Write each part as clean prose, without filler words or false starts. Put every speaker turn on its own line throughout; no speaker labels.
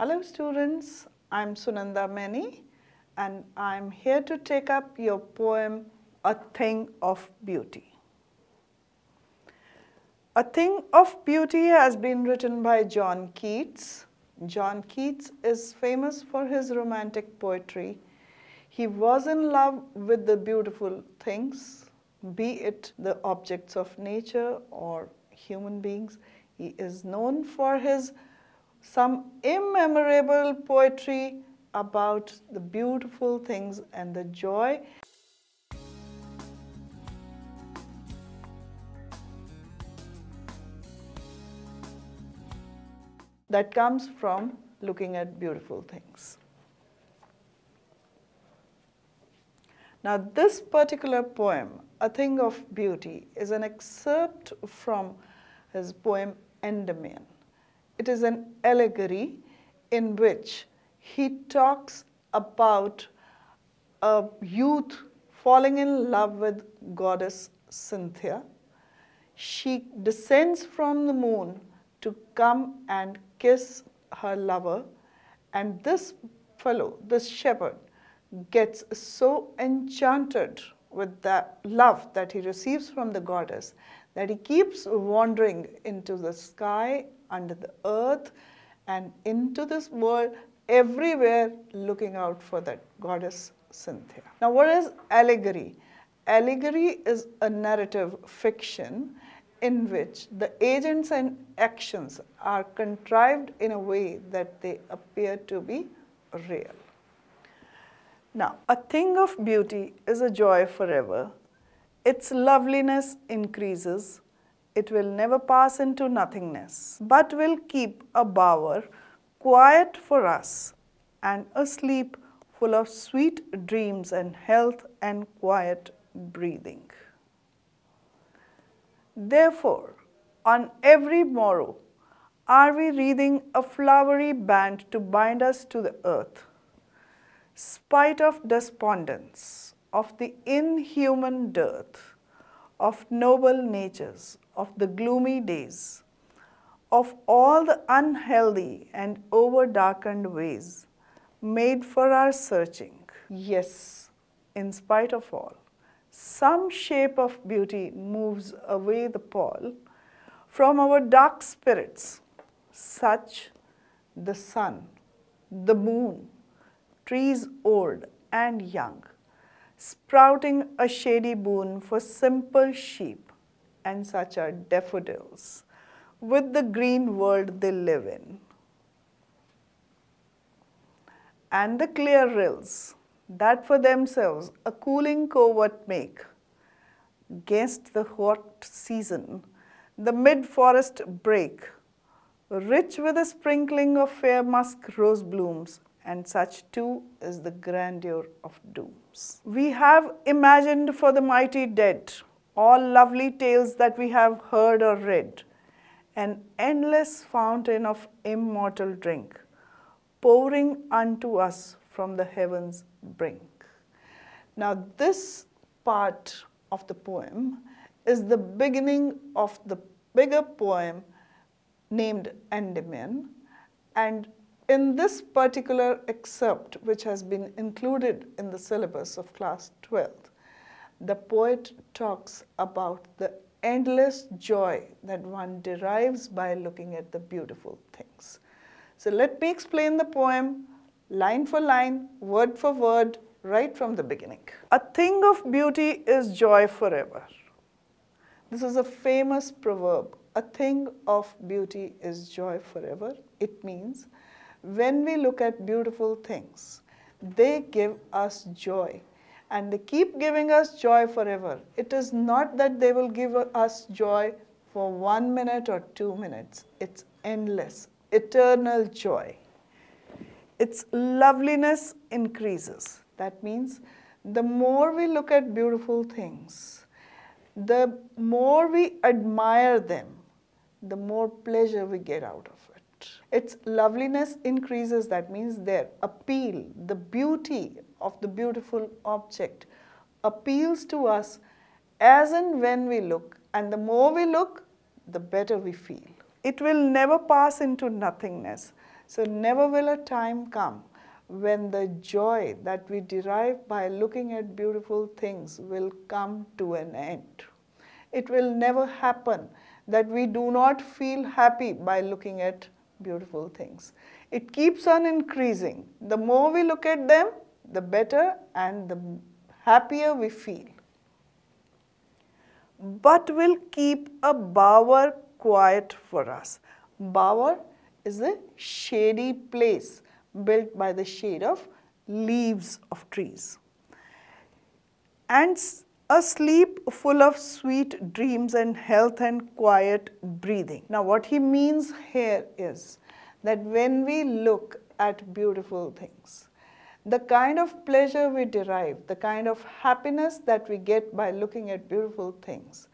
Hello students, I'm Sunanda Maini and I'm here to take up your poem, A Thing of Beauty. A Thing of Beauty has been written by John Keats. John Keats is famous for his romantic poetry. He was in love with the beautiful things, be it the objects of nature or human beings. He is known for his some immemorable poetry about the beautiful things and the joy that comes from looking at beautiful things. Now, this particular poem, A Thing of Beauty, is an excerpt from his poem Endymion. It is an allegory in which he talks about a youth falling in love with goddess Cynthia. She descends from the moon to come and kiss her lover, and this fellow, this shepherd, gets so enchanted with the love that he receives from the goddess that he keeps wandering into the sky, under the earth, and into this world, everywhere looking out for that goddess Cynthia. Now, what is allegory? Allegory is a narrative fiction in which the agents and actions are contrived in a way that they appear to be real. Now, a thing of beauty is a joy forever. Its loveliness increases. It will never pass into nothingness, but will keep a bower quiet for us and a sleep full of sweet dreams and health and quiet breathing. Therefore, on every morrow are we wreathing a flowery band to bind us to the earth, spite of despondence, of the inhuman dearth, of noble natures, of the gloomy days, of all the unhealthy and over-darkened ways made for our searching. Yes, in spite of all, some shape of beauty moves away the pall from our dark spirits, such the sun, the moon, trees old and young, sprouting a shady boon for simple sheep, and such are daffodils, with the green world they live in. And the clear rills, that for themselves a cooling covert make, 'gainst the hot season, the mid-forest break, rich with a sprinkling of fair musk rose blooms, and such too is the grandeur of dooms. We have imagined for the mighty dead all lovely tales that we have heard or read, an endless fountain of immortal drink, pouring unto us from the heavens' brink. Now, this part of the poem is the beginning of the bigger poem named Endymion, and in this particular excerpt, which has been included in the syllabus of class 12th, the poet talks about the endless joy that one derives by looking at the beautiful things. So let me explain the poem line for line, word for word, right from the beginning. A thing of beauty is joy forever. This is a famous proverb. A thing of beauty is joy forever. It means when we look at beautiful things, they give us joy. And they keep giving us joy forever. It is not that they will give us joy for 1 minute or 2 minutes. It's endless, eternal joy. Its loveliness increases. That means the more we look at beautiful things, the more we admire them, the more pleasure we get out of it. Its loveliness increases. That means their appeal, the beauty of the beautiful object appeals to us as and when we look, and the more we look, the better we feel. It will never pass into nothingness. So never will a time come when the joy that we derive by looking at beautiful things will come to an end. It will never happen that we do not feel happy by looking at beautiful things. It keeps on increasing. The more we look at them, the better and the happier we feel. But will keep a bower quiet for us. Bower is a shady place built by the shade of leaves of trees. And a sleep full of sweet dreams and health and quiet breathing. Now what he means here is that when we look at beautiful things, the kind of pleasure we derive, the kind of happiness that we get by looking at beautiful things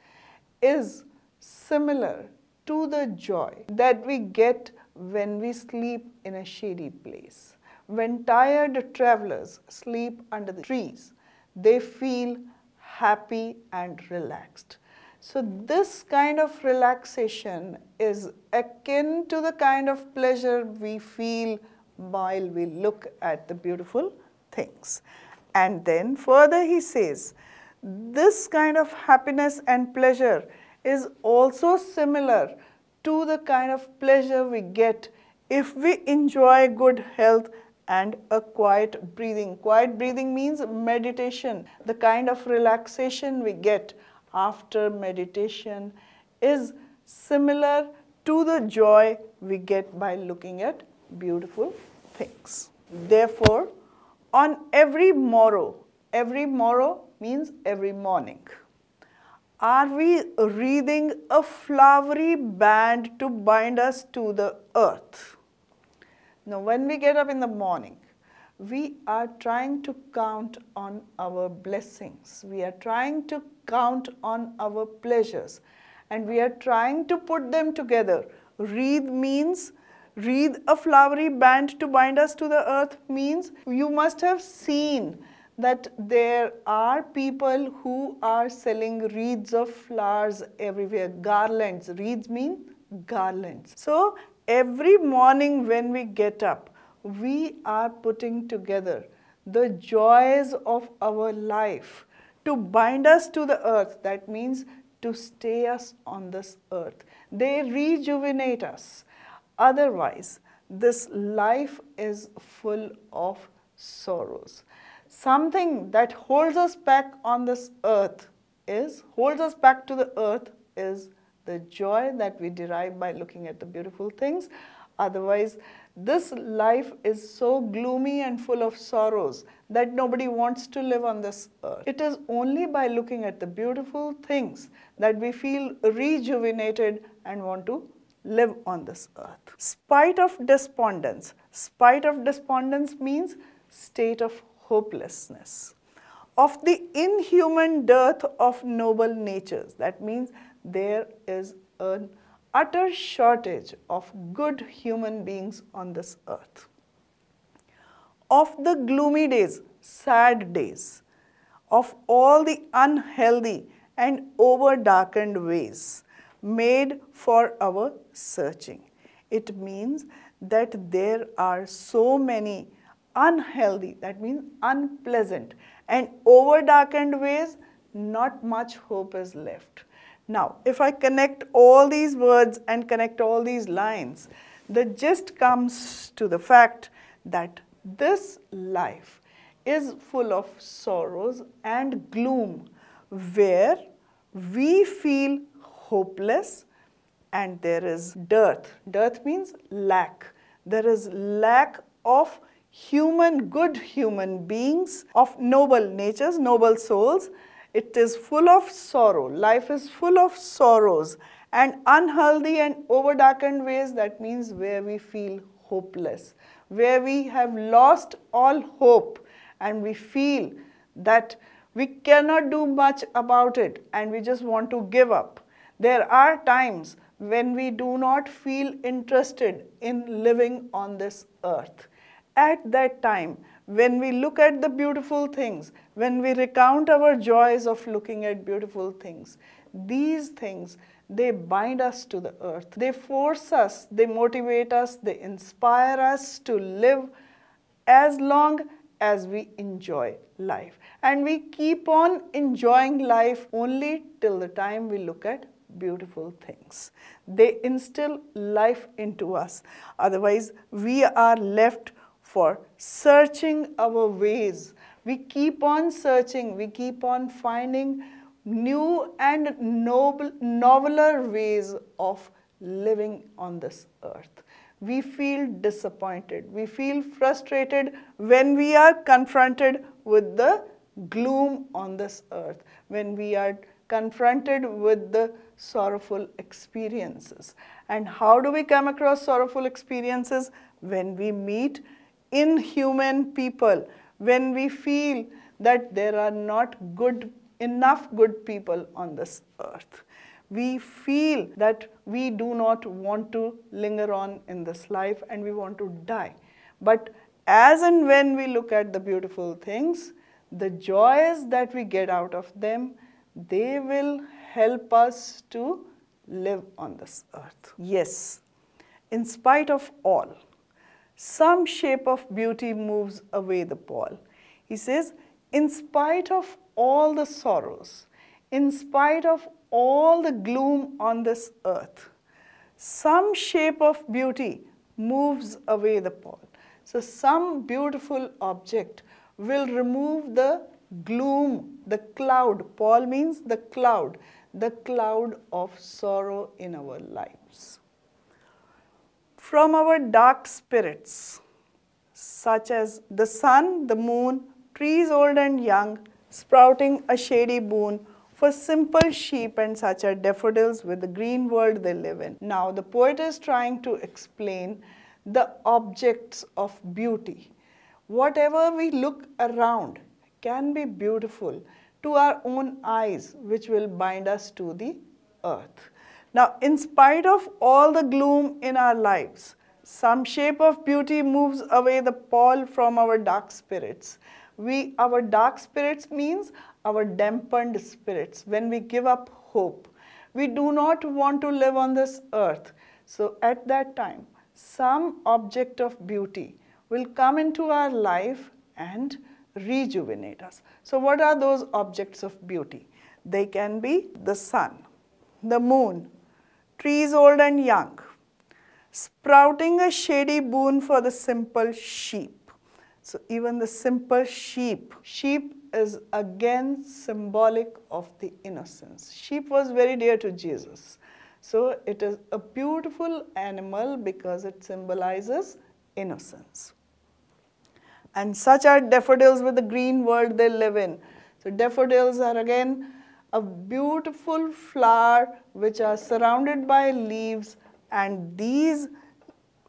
is similar to the joy that we get when we sleep in a shady place. When tired travelers sleep under the trees, they feel happy and relaxed. So this kind of relaxation is akin to the kind of pleasure we feel while we look at the beautiful things. And then further he says, this kind of happiness and pleasure is also similar to the kind of pleasure we get if we enjoy good health and a quiet breathing. Quiet breathing means meditation. The kind of relaxation we get after meditation is similar to the joy we get by looking at beautiful things. Therefore, on every morrow means every morning, are we wreathing a flowery band to bind us to the earth? Now, when we get up in the morning, we are trying to count on our blessings. We are trying to count on our pleasures, and we are trying to put them together. Wreath means, wreath a flowery band to bind us to the earth means you must have seen that there are people who are selling wreaths of flowers everywhere, garlands. Wreaths mean garlands. So every morning when we get up, we are putting together the joys of our life to bind us to the earth. That means to stay us on this earth. They rejuvenate us. Otherwise, this life is full of sorrows. Something that holds us back on this earth holds us back to the earth is the joy that we derive by looking at the beautiful things. Otherwise, this life is so gloomy and full of sorrows that nobody wants to live on this earth. It is only by looking at the beautiful things that we feel rejuvenated and want to live on this earth. Spite of despondence. Spite of despondence means state of hopelessness. Of the inhuman dearth of noble natures. That means there is an utter shortage of good human beings on this earth. Of the gloomy days, sad days, of all the unhealthy and over-darkened ways made for our searching. It means that there are so many unhealthy, that means unpleasant, and over-darkened ways, not much hope is left. Now, if I connect all these words and connect all these lines, the gist comes to the fact that this life is full of sorrows and gloom, where we feel hopeless and there is dearth. Dearth means lack. There is lack of good human beings, of noble natures, noble souls. It is full of sorrow. Life is full of sorrows and unhealthy and over-darkened ways. That means where we feel hopeless, where we have lost all hope and we feel that we cannot do much about it and we just want to give up. There are times when we do not feel interested in living on this earth. At that time, when we look at the beautiful things, when we recount our joys of looking at beautiful things, these things They bind us to the earth. They force us, they motivate us, they inspire us to live as long as we enjoy life. And we keep on enjoying life only till the time we look at beautiful things. They instill life into us. Otherwise, we are left for searching our ways. We keep on searching, we keep on finding new and noveler ways of living on this earth. We feel disappointed, we feel frustrated when we are confronted with the gloom on this earth, when we are confronted with the sorrowful experiences. And how do we come across sorrowful experiences? When we meet inhuman people, when we feel that there are not enough good people on this earth. We feel that we do not want to linger on in this life and we want to die. But as and when we look at the beautiful things, the joys that we get out of them, they will help us to live on this earth. Yes, in spite of all, some shape of beauty moves away the pall. He says, in spite of all the sorrows, in spite of all the gloom on this earth, some shape of beauty moves away the pall. So some beautiful object will remove the gloom, the cloud. Pall means the cloud of sorrow in our lives. From our dark spirits, such as the sun, the moon, trees old and young, sprouting a shady boon, for simple sheep and such are daffodils with the green world they live in. Now the poet is trying to explain the objects of beauty. Whatever we look around can be beautiful to our own eyes, which will bind us to the earth. Now, in spite of all the gloom in our lives, some shape of beauty moves away the pall from our dark spirits. Our dark spirits means our dampened spirits. When we give up hope, we do not want to live on this earth. So at that time, some object of beauty will come into our life and rejuvenate us. So what are those objects of beauty? They can be the sun, the moon, trees old and young, sprouting a shady boon for the simple sheep. So even the simple sheep is again symbolic of the innocence. Sheep was very dear to Jesus. So it is a beautiful animal because it symbolizes innocence. And such are daffodils with the green world they live in. So daffodils are again a beautiful flower which are surrounded by leaves, and these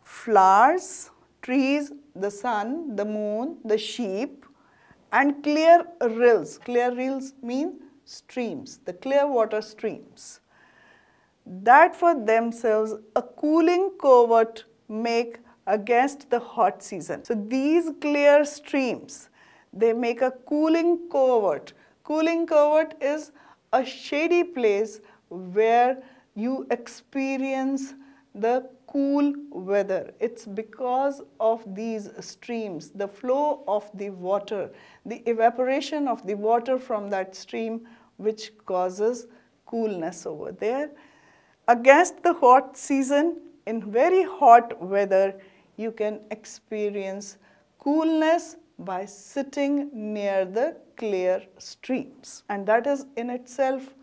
flowers, trees, the sun, the moon, the sheep, and clear rills. Clear rills mean streams, the clear water streams, that for themselves a cooling covert make against the hot season. So these clear streams, they make a cooling covert. Cooling covert is a shady place where you experience the cool weather. It's because of these streams, the flow of the water, the evaporation of the water from that stream, which causes coolness over there. Against the hot season, in very hot weather, you can experience coolness by sitting near the clear streams. And that is in itself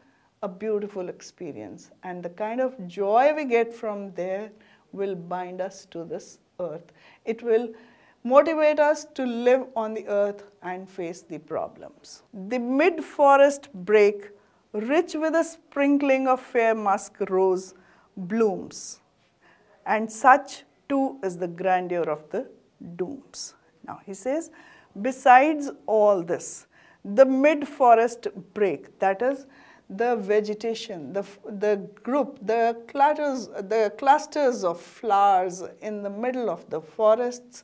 a beautiful experience. And the kind of joy we get from there will bind us to this earth. It will motivate us to live on the earth and face the problems. The mid-forest brake, rich with a sprinkling of fair musk rose, blooms. And such too is the grandeur of the dooms. Now he says, besides all this, the mid-forest brake, that is the vegetation, the group, the clusters of flowers in the middle of the forests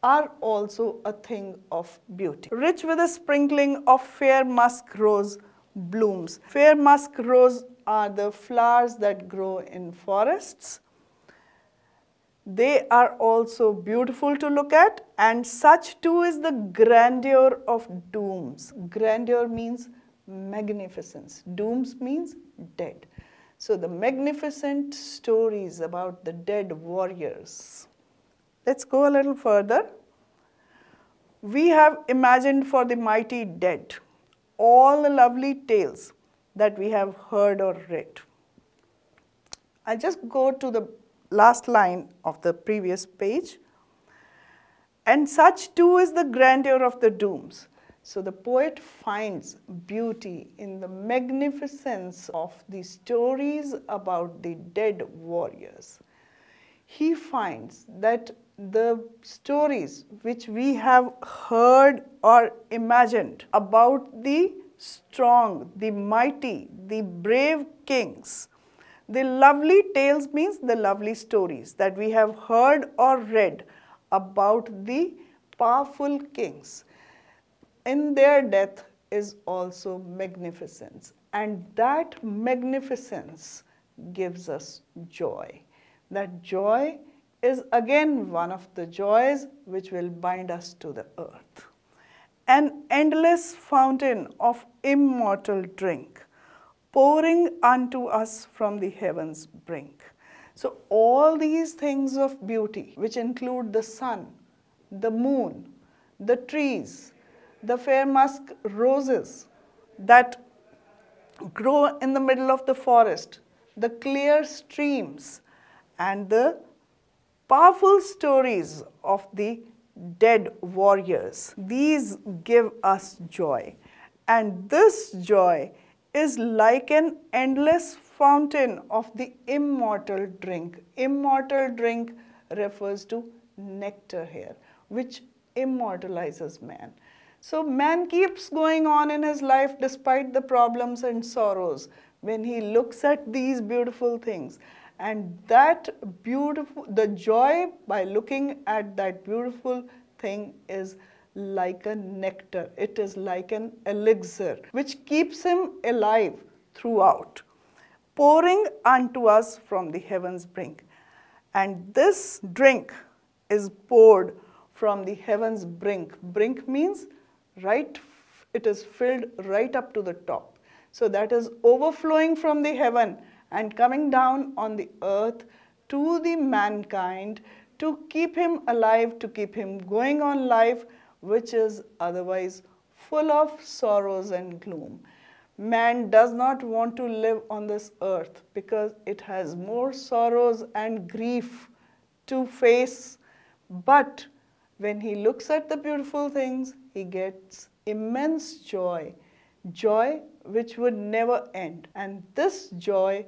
are also a thing of beauty. Rich with a sprinkling of fair musk rose blooms. Fair musk rose are the flowers that grow in forests. They are also beautiful to look at, and such too is the grandeur of dooms. Grandeur means magnificence. Dooms means dead. So the magnificent stories about the dead warriors. Let's go a little further. We have imagined for the mighty dead all the lovely tales that we have heard or read. I just go to the last line of the previous page. And such too is the grandeur of the dooms. So the poet finds beauty in the magnificence of the stories about the dead warriors. He finds that the stories which we have heard or imagined about the strong, the mighty, the brave kings, the lovely tales means the lovely stories that we have heard or read about the powerful kings. In their death is also magnificence, and that magnificence gives us joy. That joy is again one of the joys which will bind us to the earth. An endless fountain of immortal drink, pouring unto us from the heaven's brink. So all these things of beauty, which include the sun, the moon, the trees, the fair musk roses that grow in the middle of the forest, the clear streams, and the powerful stories of the dead warriors. These give us joy, and this joy is like an endless fountain of the immortal drink. Immortal drink refers to nectar here, which immortalizes man. So man keeps going on in his life despite the problems and sorrows when he looks at these beautiful things. And that the joy by looking at that beautiful thing is like a nectar. It is like an elixir which keeps him alive throughout, pouring unto us from the heaven's brink. And this drink is poured from the heaven's brink. Brink means it is filled right up to the top. So that is overflowing from the heaven and coming down on the earth to the mankind to keep him alive, to keep him going on life, which is otherwise full of sorrows and gloom. Man does not want to live on this earth because it has more sorrows and grief to face. But when he looks at the beautiful things, he gets immense joy, joy which would never end. And this joy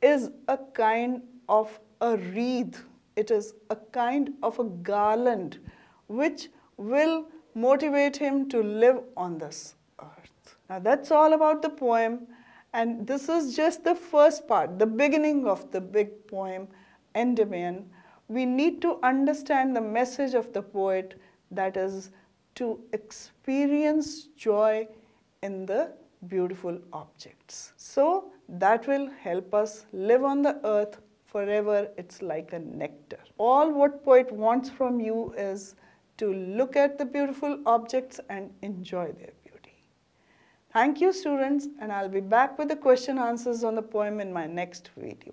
is a kind of a wreath. It is a kind of a garland which will motivate him to live on this earth. Now that's all about the poem, and this is just the first part, the beginning of the big poem, Endymion. We need to understand the message of the poet, that is to experience joy in the beautiful objects. So that will help us live on the earth forever. It's like a nectar. All what poet wants from you is to look at the beautiful objects and enjoy their beauty. Thank you, students, and I'll be back with the question answers on the poem in my next video.